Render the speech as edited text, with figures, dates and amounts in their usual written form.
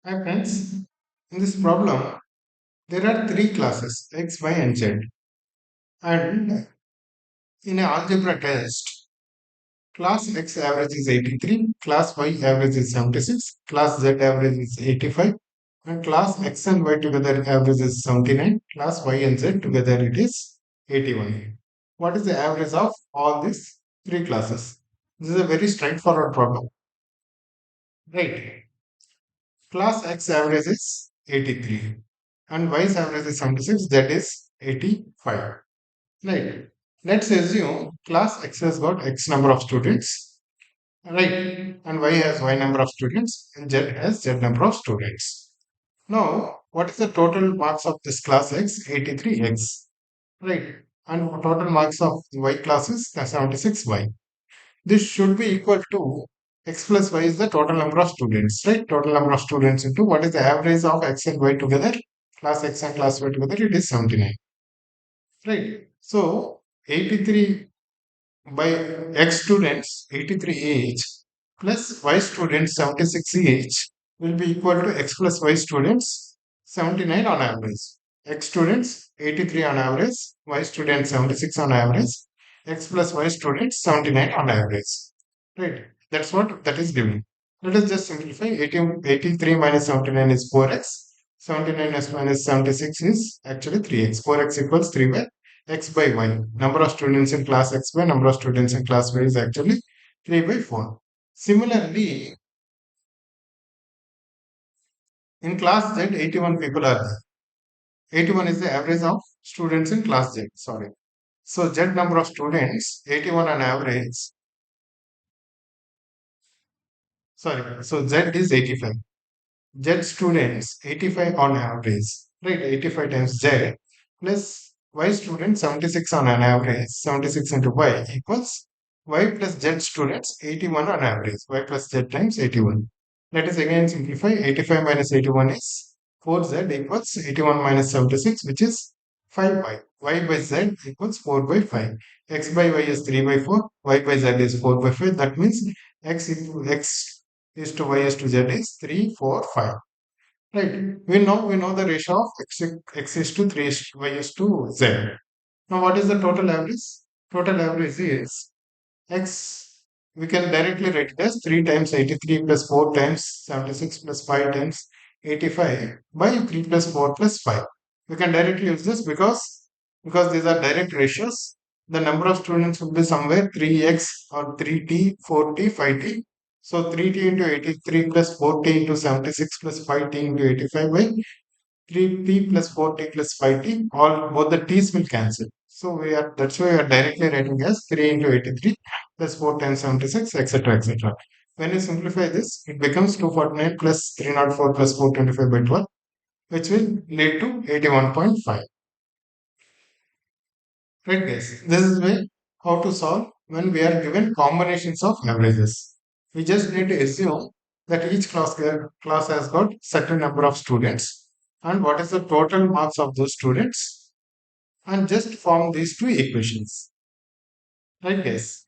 Hi friends, in this problem, there are three classes x, y, and z. And in an algebra test, class x average is 83, class y average is 76, class z average is 85, and class x and y together average is 79, class y and z together it is 81. What is the average of all these three classes? This is a very straightforward problem, right? Class X average is 83 and Y's average is 76, that is 85. Right. Let's assume class X has got X number of students, right? And Y has Y number of students and Z has Z number of students. Now, what is the total marks of this class X? 83X, right? And total marks of Y class is 76Y. This should be equal to x plus y is the total number of students, right? Total number of students into what is the average of x and y together, class x and class y together, it is 79, right? So 83 by x students, 83 each, plus y students, 76 each, will be equal to x plus y students, 79 on average. X students, 83 on average, y students, 76 on average, x plus y students, 79 on average. Right? That's what that is giving. Let us just simplify. 83 minus 79 is 4x. 79 s minus 76 is actually 3x. 4x equals 3 by x by y. Number of students in class x by number of students in class y is actually 3 by 4. Similarly, in class Z, 81 people are there. 81 is the average of students in class Z. Sorry. So Z number of students, 81 on average. Sorry. So Z is 85. Z students, 85 on average. Right. 85 times Z plus Y students, 76 on an average. 76 into Y equals Y plus Z students, 81 on average. Y plus Z times 81. Let us again simplify. 85 minus 81 is 4Z equals 81 minus 76, which is 5y. Y by Z equals 4 by 5. X by Y is 3 by 4. Y by Z is 4 by 5. That means X is to Y is to Z is 3, 4, 5. Right. We know the ratio of x is to 3 is to Y is to Z. Now what is the total average? Total average is x, we can directly write it as 3 times 83 plus 4 times 76 plus 5 times 85 by 3 plus 4 plus 5. We can directly use this because these are direct ratios. The number of students will be somewhere 3x or 3t, 4t, 5t. So 3t into 83 plus 4t into 76 plus 5t into 85 by 3t plus 4t plus 5t, all both the t's will cancel. So that's why we are directly writing as 3 into 83 plus 4 times 76, etc. etc. When you simplify this, it becomes 249 plus 304 plus 425 by 12, which will lead to 81.5. Right, guys? This is way how to solve when we are given combinations of averages. We just need to assume that each class has got certain number of students and what is the total marks of those students, and just form these two equations. Right, guys?